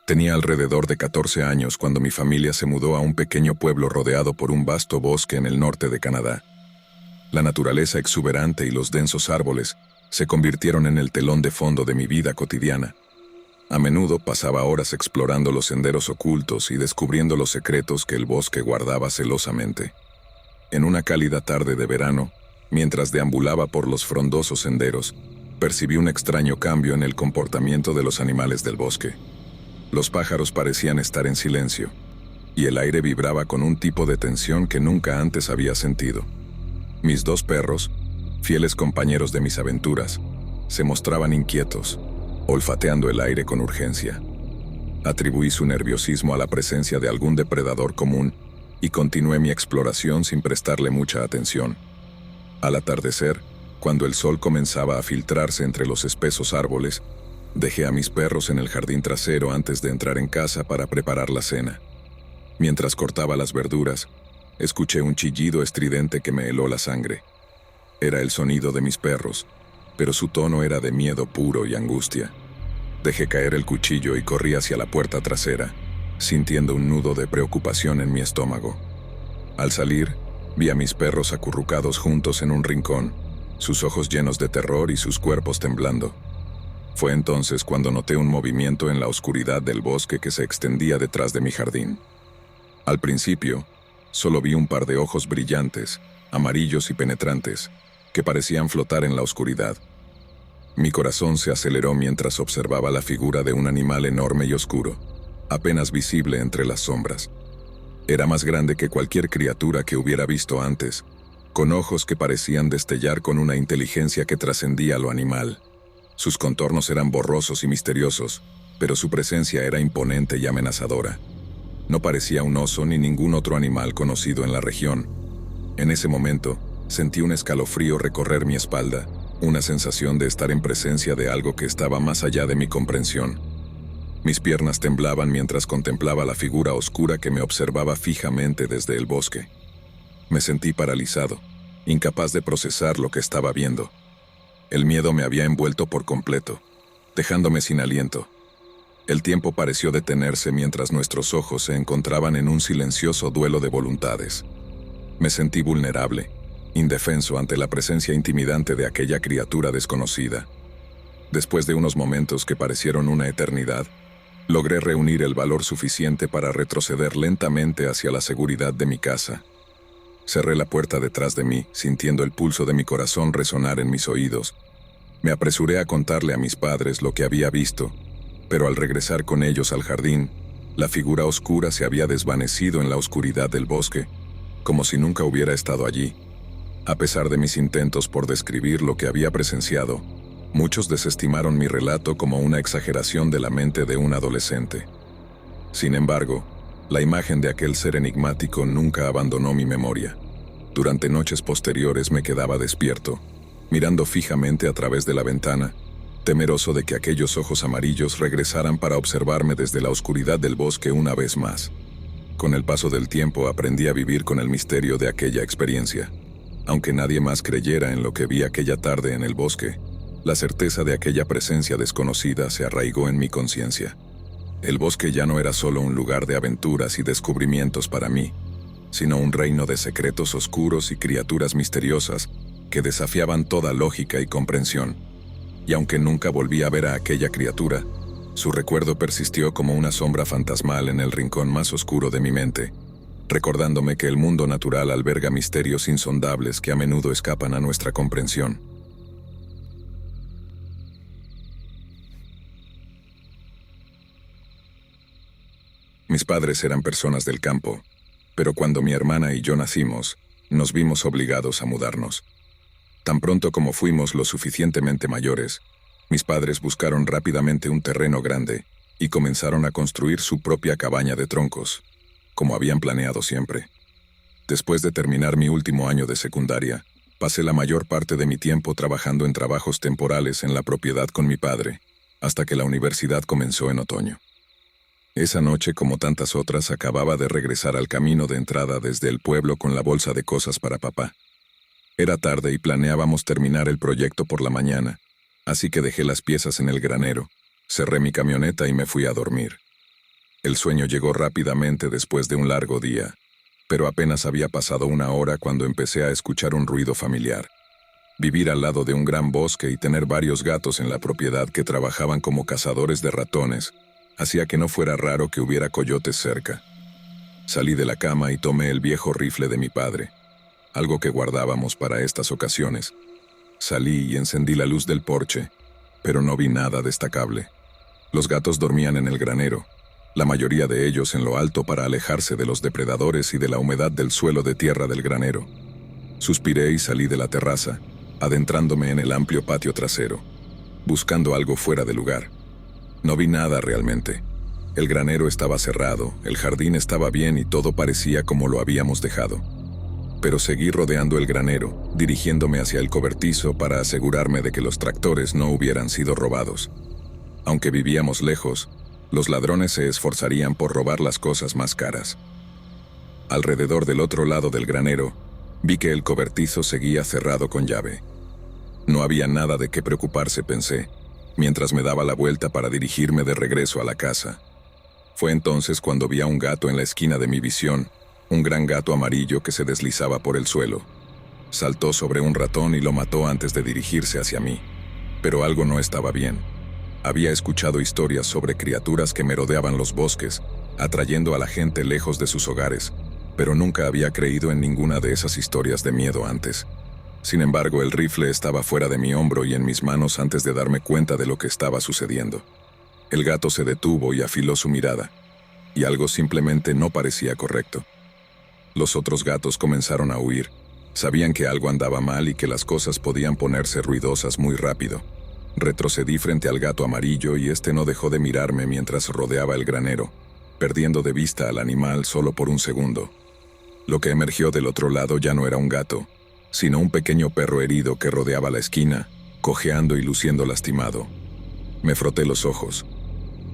Tenía alrededor de 14 años cuando mi familia se mudó a un pequeño pueblo rodeado por un vasto bosque en el norte de Canadá. La naturaleza exuberante y los densos árboles se convirtieron en el telón de fondo de mi vida cotidiana. A menudo pasaba horas explorando los senderos ocultos y descubriendo los secretos que el bosque guardaba celosamente. En una cálida tarde de verano, mientras deambulaba por los frondosos senderos, percibí un extraño cambio en el comportamiento de los animales del bosque. Los pájaros parecían estar en silencio, y el aire vibraba con un tipo de tensión que nunca antes había sentido. Mis dos perros, fieles compañeros de mis aventuras, se mostraban inquietos, olfateando el aire con urgencia. Atribuí su nerviosismo a la presencia de algún depredador común y continué mi exploración sin prestarle mucha atención. Al atardecer, cuando el sol comenzaba a filtrarse entre los espesos árboles, dejé a mis perros en el jardín trasero antes de entrar en casa para preparar la cena. Mientras cortaba las verduras, escuché un chillido estridente que me heló la sangre. Era el sonido de mis perros, pero su tono era de miedo puro y angustia. Dejé caer el cuchillo y corrí hacia la puerta trasera, sintiendo un nudo de preocupación en mi estómago. Al salir, vi a mis perros acurrucados juntos en un rincón, sus ojos llenos de terror y sus cuerpos temblando. Fue entonces cuando noté un movimiento en la oscuridad del bosque que se extendía detrás de mi jardín. Al principio, solo vi un par de ojos brillantes, amarillos y penetrantes, que parecían flotar en la oscuridad. Mi corazón se aceleró mientras observaba la figura de un animal enorme y oscuro, apenas visible entre las sombras. Era más grande que cualquier criatura que hubiera visto antes, con ojos que parecían destellar con una inteligencia que trascendía lo animal. Sus contornos eran borrosos y misteriosos, pero su presencia era imponente y amenazadora. No parecía un oso ni ningún otro animal conocido en la región. En ese momento, sentí un escalofrío recorrer mi espalda, una sensación de estar en presencia de algo que estaba más allá de mi comprensión. Mis piernas temblaban mientras contemplaba la figura oscura que me observaba fijamente desde el bosque. Me sentí paralizado, incapaz de procesar lo que estaba viendo. El miedo me había envuelto por completo, dejándome sin aliento. El tiempo pareció detenerse mientras nuestros ojos se encontraban en un silencioso duelo de voluntades. Me sentí vulnerable, indefenso ante la presencia intimidante de aquella criatura desconocida. Después de unos momentos que parecieron una eternidad, logré reunir el valor suficiente para retroceder lentamente hacia la seguridad de mi casa. Cerré la puerta detrás de mí, sintiendo el pulso de mi corazón resonar en mis oídos. Me apresuré a contarle a mis padres lo que había visto, pero al regresar con ellos al jardín, la figura oscura se había desvanecido en la oscuridad del bosque, como si nunca hubiera estado allí. A pesar de mis intentos por describir lo que había presenciado, muchos desestimaron mi relato como una exageración de la mente de un adolescente. Sin embargo, la imagen de aquel ser enigmático nunca abandonó mi memoria. Durante noches posteriores me quedaba despierto, mirando fijamente a través de la ventana, temeroso de que aquellos ojos amarillos regresaran para observarme desde la oscuridad del bosque una vez más. Con el paso del tiempo aprendí a vivir con el misterio de aquella experiencia. Aunque nadie más creyera en lo que vi aquella tarde en el bosque, la certeza de aquella presencia desconocida se arraigó en mi conciencia. El bosque ya no era solo un lugar de aventuras y descubrimientos para mí, sino un reino de secretos oscuros y criaturas misteriosas que desafiaban toda lógica y comprensión. Y aunque nunca volví a ver a aquella criatura, su recuerdo persistió como una sombra fantasmal en el rincón más oscuro de mi mente, recordándome que el mundo natural alberga misterios insondables que a menudo escapan a nuestra comprensión. Mis padres eran personas del campo, pero cuando mi hermana y yo nacimos, nos vimos obligados a mudarnos. Tan pronto como fuimos lo suficientemente mayores, mis padres buscaron rápidamente un terreno grande y comenzaron a construir su propia cabaña de troncos, como habían planeado siempre. Después de terminar mi último año de secundaria, pasé la mayor parte de mi tiempo trabajando en trabajos temporales en la propiedad con mi padre, hasta que la universidad comenzó en otoño. Esa noche, como tantas otras, acababa de regresar al camino de entrada desde el pueblo con la bolsa de cosas para papá. Era tarde y planeábamos terminar el proyecto por la mañana, así que dejé las piezas en el granero, cerré mi camioneta y me fui a dormir. El sueño llegó rápidamente después de un largo día, pero apenas había pasado una hora cuando empecé a escuchar un ruido familiar. Vivir al lado de un gran bosque y tener varios gatos en la propiedad que trabajaban como cazadores de ratones hacía que no fuera raro que hubiera coyotes cerca. Salí de la cama y tomé el viejo rifle de mi padre, algo que guardábamos para estas ocasiones. Salí y encendí la luz del porche, pero no vi nada destacable. Los gatos dormían en el granero, la mayoría de ellos en lo alto para alejarse de los depredadores y de la humedad del suelo de tierra del granero. Suspiré y salí de la terraza, adentrándome en el amplio patio trasero, buscando algo fuera de lugar. No vi nada realmente. El granero estaba cerrado, el jardín estaba bien y todo parecía como lo habíamos dejado. Pero seguí rodeando el granero, dirigiéndome hacia el cobertizo para asegurarme de que los tractores no hubieran sido robados. Aunque vivíamos lejos, los ladrones se esforzarían por robar las cosas más caras. Alrededor del otro lado del granero, vi que el cobertizo seguía cerrado con llave. No había nada de qué preocuparse, pensé, mientras me daba la vuelta para dirigirme de regreso a la casa. Fue entonces cuando vi a un gato en la esquina de mi visión, un gran gato amarillo que se deslizaba por el suelo. Saltó sobre un ratón y lo mató antes de dirigirse hacia mí. Pero algo no estaba bien. Había escuchado historias sobre criaturas que merodeaban los bosques, atrayendo a la gente lejos de sus hogares, pero nunca había creído en ninguna de esas historias de miedo antes. Sin embargo, el rifle estaba fuera de mi hombro y en mis manos antes de darme cuenta de lo que estaba sucediendo. El gato se detuvo y afiló su mirada, y algo simplemente no parecía correcto. Los otros gatos comenzaron a huir. Sabían que algo andaba mal y que las cosas podían ponerse ruidosas muy rápido. Retrocedí frente al gato amarillo y este no dejó de mirarme mientras rodeaba el granero, perdiendo de vista al animal solo por un segundo. Lo que emergió del otro lado ya no era un gato, sino un pequeño perro herido que rodeaba la esquina, cojeando y luciendo lastimado. Me froté los ojos.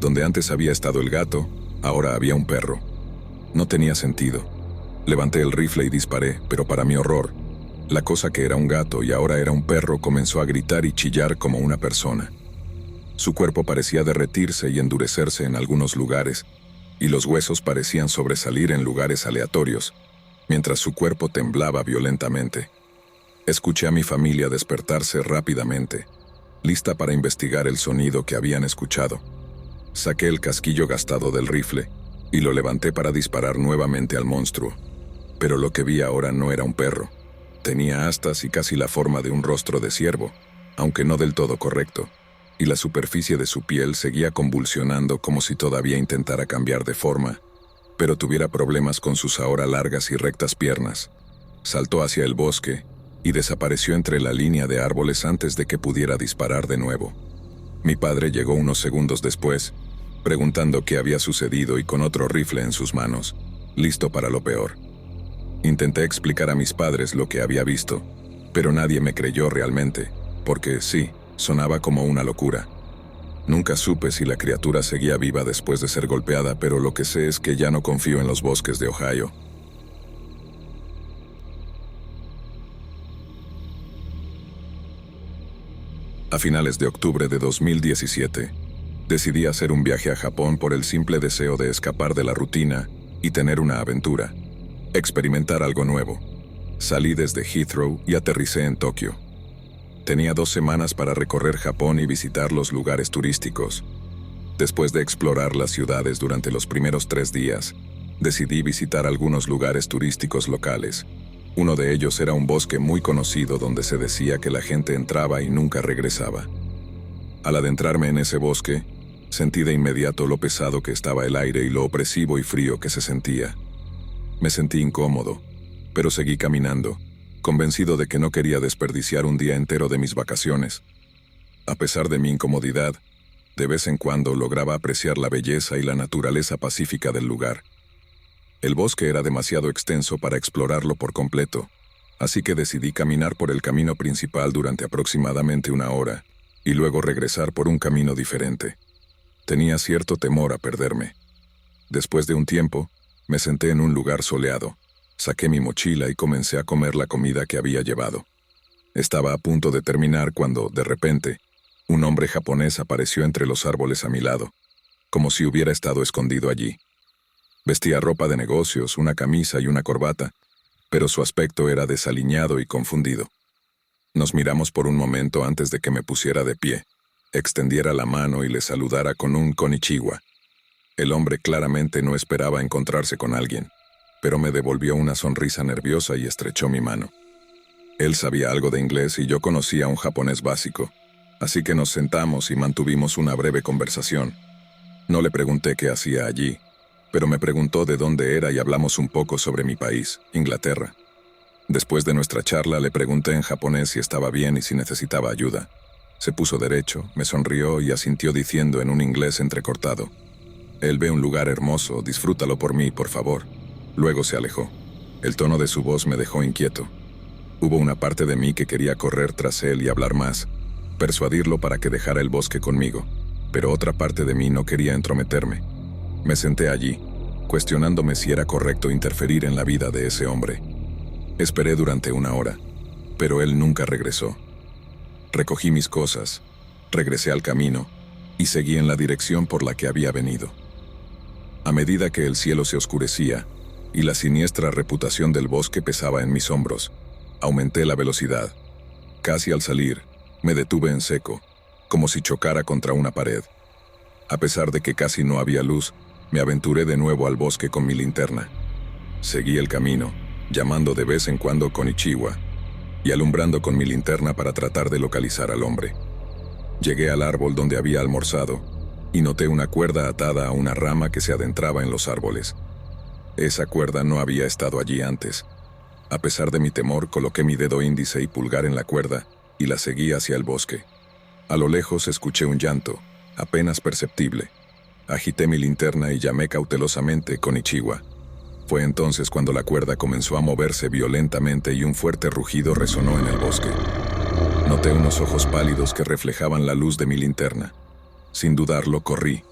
Donde antes había estado el gato, ahora había un perro. No tenía sentido. Levanté el rifle y disparé, pero para mi horror, la cosa que era un gato y ahora era un perro comenzó a gritar y chillar como una persona. Su cuerpo parecía derretirse y endurecerse en algunos lugares, y los huesos parecían sobresalir en lugares aleatorios, mientras su cuerpo temblaba violentamente. Escuché a mi familia despertarse rápidamente, lista para investigar el sonido que habían escuchado. Saqué el casquillo gastado del rifle y lo levanté para disparar nuevamente al monstruo. Pero lo que vi ahora no era un perro. Tenía astas y casi la forma de un rostro de ciervo, aunque no del todo correcto, y la superficie de su piel seguía convulsionando como si todavía intentara cambiar de forma, pero tuviera problemas con sus ahora largas y rectas piernas. Saltó hacia el bosque y desapareció entre la línea de árboles antes de que pudiera disparar de nuevo. Mi padre llegó unos segundos después, preguntando qué había sucedido y con otro rifle en sus manos, listo para lo peor. Intenté explicar a mis padres lo que había visto, pero nadie me creyó realmente, porque sí, sonaba como una locura. Nunca supe si la criatura seguía viva después de ser golpeada, pero lo que sé es que ya no confío en los bosques de Ohio. A finales de octubre de 2017, decidí hacer un viaje a Japón por el simple deseo de escapar de la rutina y tener una aventura. Experimentar algo nuevo. Salí desde Heathrow y aterricé en Tokio. Tenía 2 semanas para recorrer Japón y visitar los lugares turísticos. Después de explorar las ciudades durante los primeros 3 días, decidí visitar algunos lugares turísticos locales. Uno de ellos era un bosque muy conocido donde se decía que la gente entraba y nunca regresaba. Al adentrarme en ese bosque, sentí de inmediato lo pesado que estaba el aire y lo opresivo y frío que se sentía. Me sentí incómodo, pero seguí caminando, convencido de que no quería desperdiciar un día entero de mis vacaciones. A pesar de mi incomodidad, de vez en cuando lograba apreciar la belleza y la naturaleza pacífica del lugar. El bosque era demasiado extenso para explorarlo por completo, así que decidí caminar por el camino principal durante aproximadamente 1 hora, y luego regresar por un camino diferente. Tenía cierto temor a perderme. Después de un tiempo, me senté en un lugar soleado, saqué mi mochila y comencé a comer la comida que había llevado. Estaba a punto de terminar cuando, de repente, un hombre japonés apareció entre los árboles a mi lado. como si hubiera estado escondido allí. Vestía ropa de negocios, una camisa y una corbata, pero su aspecto era desaliñado y confundido. Nos miramos por un momento antes de que me pusiera de pie, extendiera la mano y le saludara con un konnichiwa. El hombre claramente no esperaba encontrarse con alguien, pero me devolvió una sonrisa nerviosa y estrechó mi mano. Él sabía algo de inglés y yo conocía un japonés básico, así que nos sentamos y mantuvimos una breve conversación. No le pregunté qué hacía allí, pero me preguntó de dónde era y hablamos un poco sobre mi país, Inglaterra. Después de nuestra charla le pregunté en japonés si estaba bien y si necesitaba ayuda. Se puso derecho, me sonrió y asintió diciendo en un inglés entrecortado: «Él ve un lugar hermoso, disfrútalo por mí, por favor». Luego se alejó. El tono de su voz me dejó inquieto. Hubo una parte de mí que quería correr tras él y hablar más, persuadirlo para que dejara el bosque conmigo, pero otra parte de mí no quería entrometerme. Me senté allí, cuestionándome si era correcto interferir en la vida de ese hombre. Esperé durante 1 hora, pero él nunca regresó. Recogí mis cosas, regresé al camino y seguí en la dirección por la que había venido. A medida que el cielo se oscurecía y la siniestra reputación del bosque pesaba en mis hombros, aumenté la velocidad. Casi al salir, me detuve en seco, como si chocara contra una pared. A pesar de que casi no había luz, me aventuré de nuevo al bosque con mi linterna. Seguí el camino, llamando de vez en cuando konnichiwa, y alumbrando con mi linterna para tratar de localizar al hombre. Llegué al árbol donde había almorzado, y noté una cuerda atada a una rama que se adentraba en los árboles. Esa cuerda no había estado allí antes. A pesar de mi temor, coloqué mi dedo índice y pulgar en la cuerda, y la seguí hacia el bosque. A lo lejos escuché un llanto, apenas perceptible. Agité mi linterna y llamé cautelosamente konnichiwa. Fue entonces cuando la cuerda comenzó a moverse violentamente y un fuerte rugido resonó en el bosque. Noté unos ojos pálidos que reflejaban la luz de mi linterna. Sin dudarlo, corrí.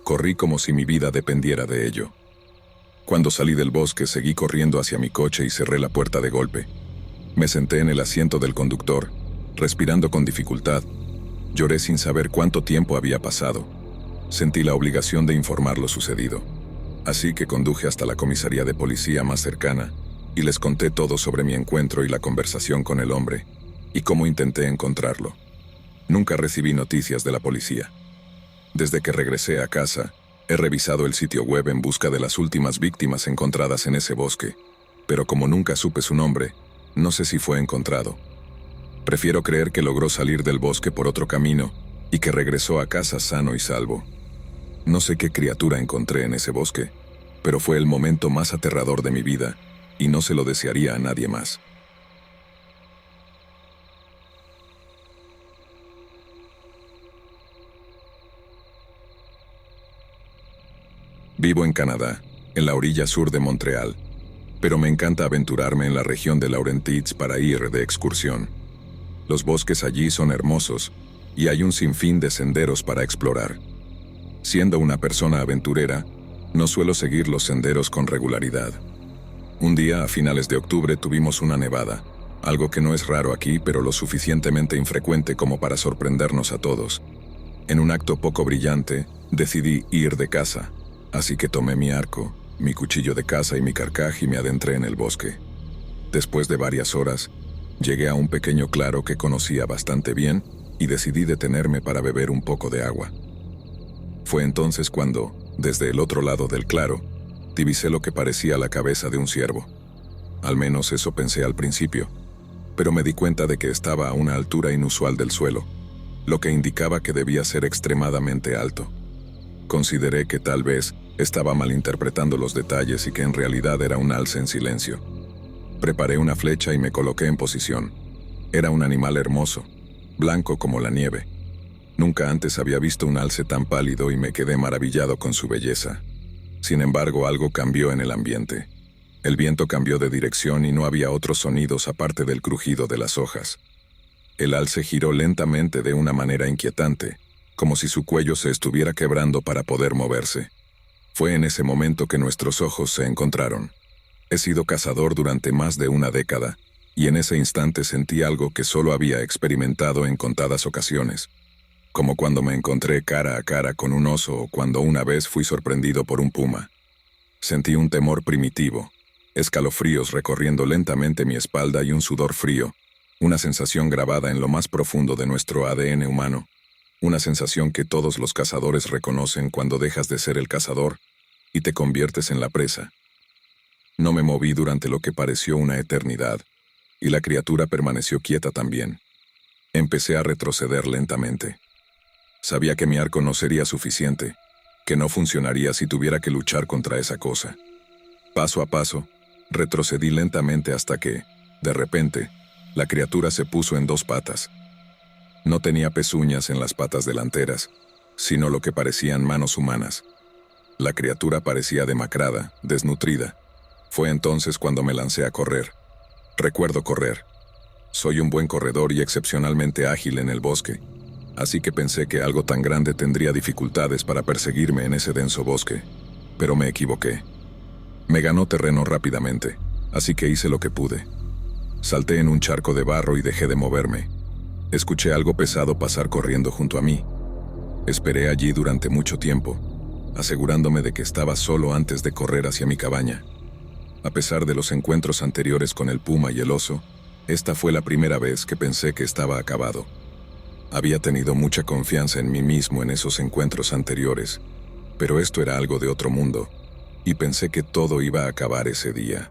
Corrí como si mi vida dependiera de ello. Cuando salí del bosque, seguí corriendo hacia mi coche y cerré la puerta de golpe. Me senté en el asiento del conductor, respirando con dificultad. Lloré sin saber cuánto tiempo había pasado. Sentí la obligación de informar lo sucedido. Así que conduje hasta la comisaría de policía más cercana y les conté todo sobre mi encuentro y la conversación con el hombre, y cómo intenté encontrarlo. Nunca recibí noticias de la policía. Desde que regresé a casa, he revisado el sitio web en busca de las últimas víctimas encontradas en ese bosque, pero como nunca supe su nombre, no sé si fue encontrado. Prefiero creer que logró salir del bosque por otro camino y que regresó a casa sano y salvo. No sé qué criatura encontré en ese bosque, pero fue el momento más aterrador de mi vida y no se lo desearía a nadie más. Vivo en Canadá, en la orilla sur de Montreal, pero me encanta aventurarme en la región de Laurentides para ir de excursión. Los bosques allí son hermosos y hay un sinfín de senderos para explorar. Siendo una persona aventurera, no suelo seguir los senderos con regularidad. Un día, a finales de octubre, tuvimos una nevada, algo que no es raro aquí, pero lo suficientemente infrecuente como para sorprendernos a todos. En un acto poco brillante, decidí ir de caza, así que tomé mi arco, mi cuchillo de caza y mi carcaj y me adentré en el bosque. Después de varias horas, llegué a un pequeño claro que conocía bastante bien y decidí detenerme para beber un poco de agua. Fue entonces cuando, desde el otro lado del claro, divisé lo que parecía la cabeza de un ciervo. Al menos eso pensé al principio, pero me di cuenta de que estaba a una altura inusual del suelo, lo que indicaba que debía ser extremadamente alto. Consideré que tal vez estaba malinterpretando los detalles y que en realidad era un alce en silencio. Preparé una flecha y me coloqué en posición. Era un animal hermoso, blanco como la nieve. Nunca antes había visto un alce tan pálido y me quedé maravillado con su belleza. Sin embargo, algo cambió en el ambiente. El viento cambió de dirección y no había otros sonidos aparte del crujido de las hojas. El alce giró lentamente de una manera inquietante, como si su cuello se estuviera quebrando para poder moverse. Fue en ese momento que nuestros ojos se encontraron. He sido cazador durante más de una década, y en ese instante sentí algo que solo había experimentado en contadas ocasiones. como cuando me encontré cara a cara con un oso o cuando una vez fui sorprendido por un puma. Sentí un temor primitivo, escalofríos recorriendo lentamente mi espalda y un sudor frío, una sensación grabada en lo más profundo de nuestro ADN humano, una sensación que todos los cazadores reconocen cuando dejas de ser el cazador y te conviertes en la presa. No me moví durante lo que pareció una eternidad, y la criatura permaneció quieta también. Empecé a retroceder lentamente. Sabía que mi arco no sería suficiente, que no funcionaría si tuviera que luchar contra esa cosa. Paso a paso, retrocedí lentamente hasta que, de repente, la criatura se puso en dos patas. No tenía pezuñas en las patas delanteras, sino lo que parecían manos humanas. La criatura parecía demacrada, desnutrida. Fue entonces cuando me lancé a correr. Recuerdo correr. Soy un buen corredor y excepcionalmente ágil en el bosque, así que pensé que algo tan grande tendría dificultades para perseguirme en ese denso bosque, pero me equivoqué. Me ganó terreno rápidamente, así que hice lo que pude. Salté en un charco de barro y dejé de moverme. Escuché algo pesado pasar corriendo junto a mí. Esperé allí durante mucho tiempo, asegurándome de que estaba solo antes de correr hacia mi cabaña. A pesar de los encuentros anteriores con el puma y el oso, esta fue la primera vez que pensé que estaba acabado. Había tenido mucha confianza en mí mismo en esos encuentros anteriores, pero esto era algo de otro mundo, y pensé que todo iba a acabar ese día.